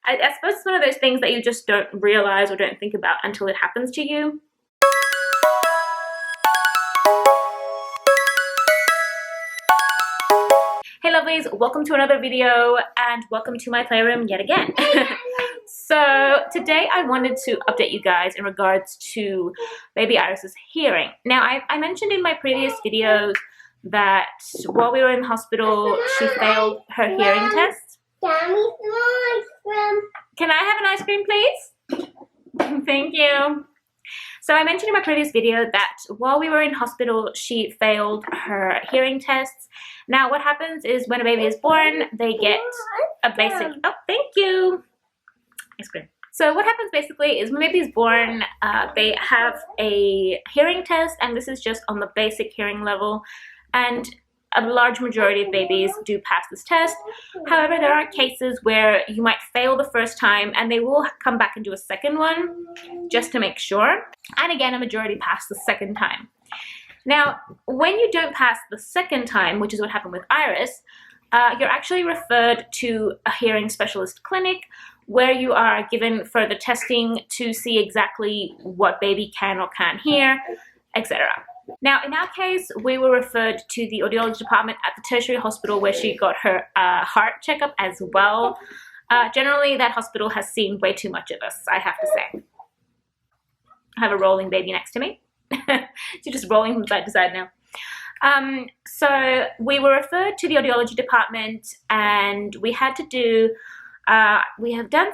I suppose it's one of those things that you just don't realize or don't think about until it happens to you. Hey lovelies, welcome to another video and welcome to my playroom yet again. So today I wanted to update you guys in regards to baby Iris's hearing. Now I mentioned in my previous videos that while we were in the hospital she failed her hearing test. Can I have an ice cream please? Thank you. So I mentioned in my previous video that while we were in hospital, she failed her hearing tests. Now what happens is when a baby is born, they get a basic, oh thank you, ice cream. So what happens basically is when a baby is born, they have a hearing test, and this is just on the basic hearing level, and a large majority of babies do pass this test. However, there are cases where you might fail the first time and they will come back and do a second one just to make sure. And again, a majority pass the second time. Now, when you don't pass the second time, which is what happened with Iris, you're actually referred to a hearing specialist clinic where you are given further testing to see exactly what baby can or can't hear, etc. Now, in our case, we were referred to the audiology department at the tertiary hospital where she got her heart checkup as well. Generally, that hospital has seen way too much of us, I have to say. I have a rolling baby next to me. She's just rolling from side to side now. So we were referred to the audiology department and we had to do, we have done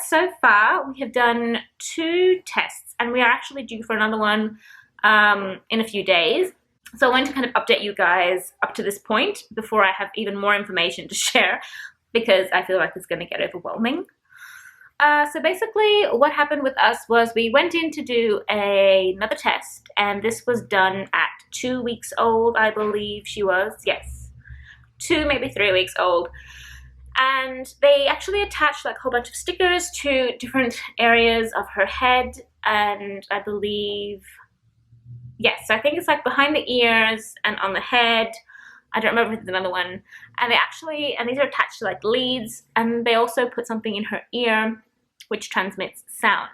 2 tests and we are actually due for another one in a few days. So I wanted to kind of update you guys up to this point before I have even more information to share, because I feel like it's going to get overwhelming. So basically what happened with us was we went in to do another test, and this was done at 2 weeks old, I believe she was. Yes, 2, maybe 3 weeks old. And they actually attached like a whole bunch of stickers to different areas of her head, and I believe, yes, I think it's like behind the ears and on the head. I don't remember if it's another one. And these are attached to like leads, and they also put something in her ear which transmits sound.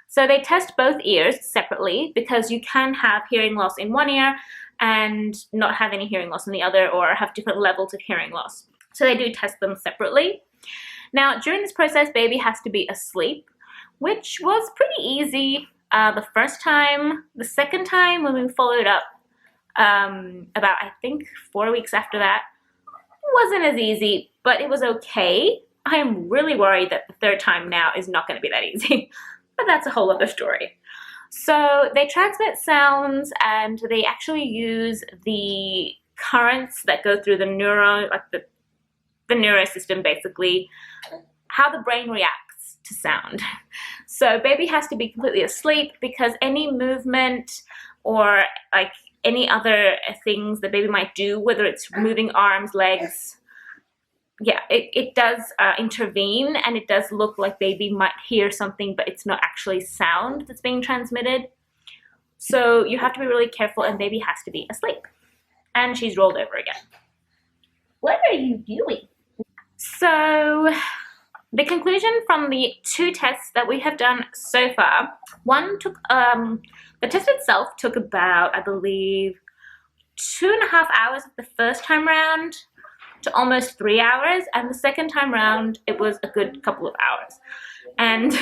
So they test both ears separately because you can have hearing loss in one ear and not have any hearing loss in the other, or have different levels of hearing loss. So they do test them separately. Now, during this process, baby has to be asleep, which was pretty easy the first time. The second time, when we followed up about, I think, 4 weeks after that, wasn't as easy, but it was okay. I am really worried that the third time now is not going to be that easy, but that's a whole other story. So they transmit sounds, and they actually use the currents that go through the neuro, like the neurosystem, basically, how the brain reacts to sound. So baby has to be completely asleep, because any movement or like any other things that baby might do, whether it's moving arms, legs, yeah, it does intervene, and it does look like baby might hear something, but it's not actually sound that's being transmitted. So you have to be really careful, and baby has to be asleep. And she's rolled over again. What are you doing? So the conclusion from the 2 tests that we have done so far, one took, the test itself took about, I believe, 2.5 hours the first time round to almost 3 hours, and the second time round it was a good couple of hours. And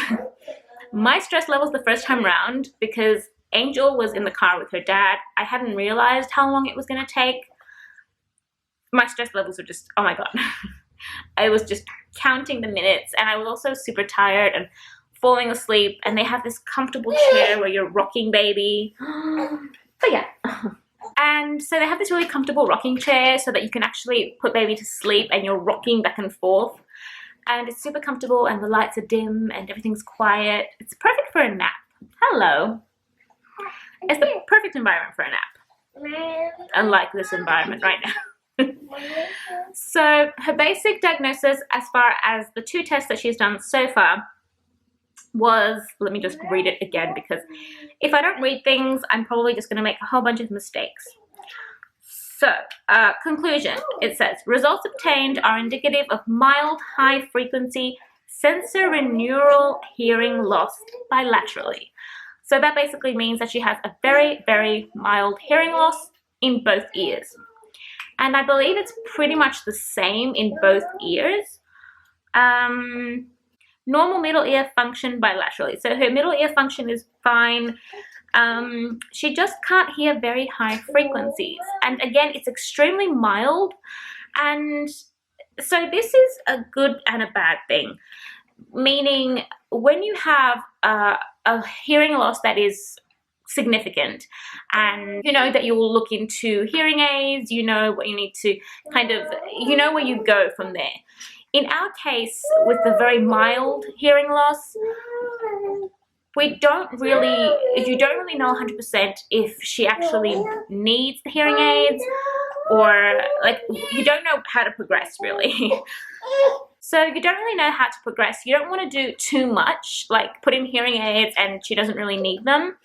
my stress levels the first time round, because Angel was in the car with her dad, I hadn't realized how long it was going to take. My stress levels were just, oh my god. I was just counting the minutes, and I was also super tired and falling asleep, and they have this comfortable chair where you're rocking baby. But yeah. And so they have this really comfortable rocking chair so that you can actually put baby to sleep, and you're rocking back and forth. And it's super comfortable, and the lights are dim and everything's quiet. It's perfect for a nap. Hello. It's the perfect environment for a nap. Unlike this environment right now. So her basic diagnosis, as far as the 2 tests that she's done so far, was, let me just read it again, because if I don't read things, I'm probably just going to make a whole bunch of mistakes. So, conclusion, it says, results obtained are indicative of mild high frequency sensorineural hearing loss bilaterally. So that basically means that she has a very, very mild hearing loss in both ears. And I believe it's pretty much the same in both ears. Normal middle ear function bilaterally. So her middle ear function is fine. She just can't hear very high frequencies. And again, it's extremely mild. And so this is a good and a bad thing. Meaning when you have a hearing loss that is significant, and you know that you will look into hearing aids, you know what you need to kind of, you know where you go from there. In our case, with the very mild hearing loss, you don't really know 100% if she actually needs the hearing aids, or like you don't know how to progress really. So you don't really know how to progress. You don't want to do too much, like put in hearing aids and she doesn't really need them.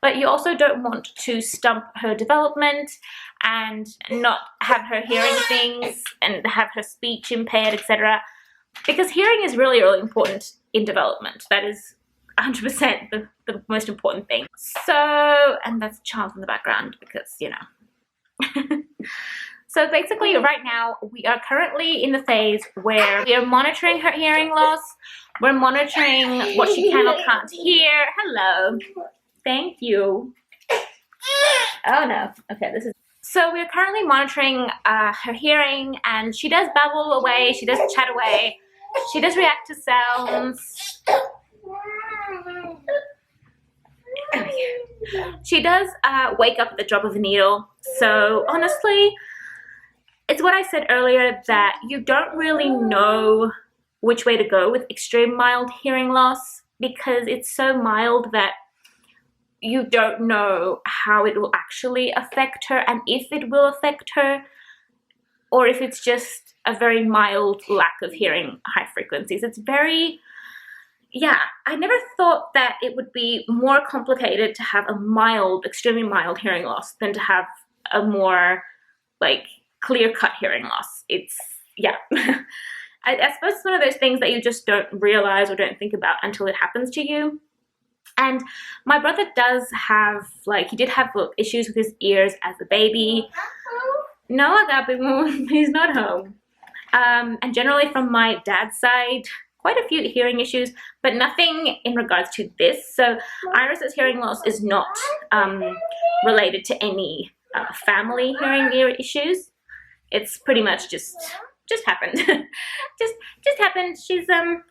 But you also don't want to stump her development and not have her hearing things and have her speech impaired, etc. Because hearing is really, really important in development. That is 100% the most important thing. So, and that's a child in the background because, you know. So basically right now we are currently in the phase where we are monitoring her hearing loss. We're monitoring what she can or can't hear. Hello. Thank you. Oh no. Okay, this is... So we're currently monitoring her hearing, and she does babble away, she does chat away, she does react to sounds. She does wake up at the drop of a needle. So honestly, it's what I said earlier, that you don't really know which way to go with extreme mild hearing loss, because it's so mild that you don't know how it will actually affect her, and if it will affect her, or if it's just a very mild lack of hearing high frequencies. It's very, yeah, I never thought that it would be more complicated to have a mild, extremely mild hearing loss than to have a more like clear-cut hearing loss. It's, yeah. I suppose it's one of those things that you just don't realize or don't think about until it happens to you. And my brother does have, like, he did have issues with his ears as a baby. No, Agape, he's not home. And generally from my dad's side, quite a few hearing issues, but nothing in regards to this. So Iris's hearing loss is not related to any family hearing ear issues. It's pretty much just happened. just happened. She's a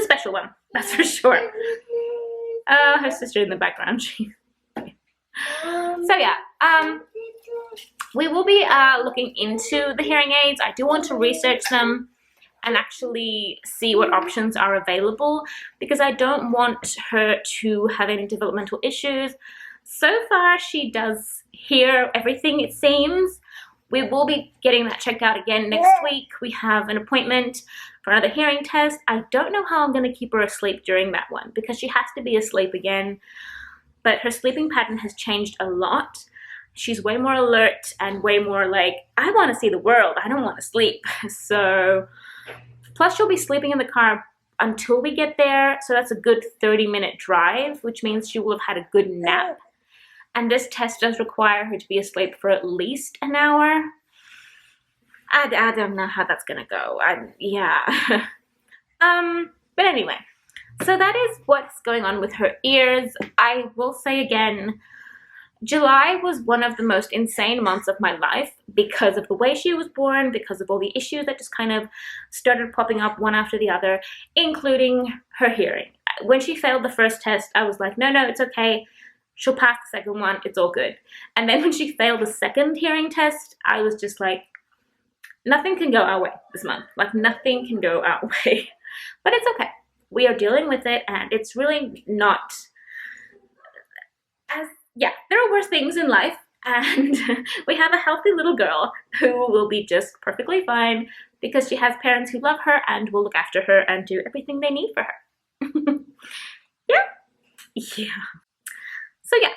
special one, that's for sure. Her sister in the background. So yeah, we will be looking into the hearing aids. I do want to research them and actually see what options are available, because I don't want her to have any developmental issues. So far, she does hear everything, it seems. We will be getting that checked out again next week. We have an appointment for another hearing test. I don't know how I'm going to keep her asleep during that one, because she has to be asleep again. But her sleeping pattern has changed a lot. She's way more alert and way more like, I want to see the world. I don't want to sleep. So, plus she'll be sleeping in the car until we get there. So that's a good 30-minute drive, which means she will have had a good nap. And this test does require her to be asleep for at least an hour. I don't know how that's gonna go. Yeah. But anyway, so that is what's going on with her ears. I will say again, July was one of the most insane months of my life because of the way she was born, because of all the issues that just kind of started popping up one after the other, including her hearing. When she failed the first test, I was like, no, it's okay. She'll pass the second one, it's all good. And then when she failed the second hearing test, I was just like, nothing can go our way this month. Like, nothing can go our way. But it's okay. We are dealing with it, and it's really not as, yeah, there are worse things in life, and we have a healthy little girl who will be just perfectly fine because she has parents who love her and will look after her and do everything they need for her. Yeah. So yeah,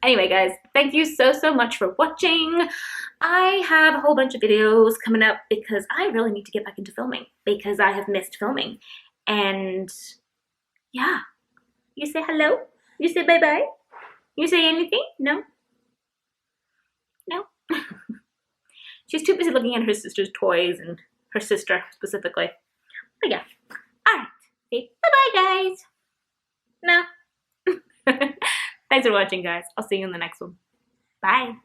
anyway guys, thank you so much for watching. I have a whole bunch of videos coming up because I really need to get back into filming because I have missed filming. And yeah, you say hello? You say bye-bye? You say anything? No? No? She's too busy looking at her sister's toys and her sister specifically. But yeah. Alright. Say bye-bye, guys. No? Thanks for watching, guys. I'll see you in the next one. Bye.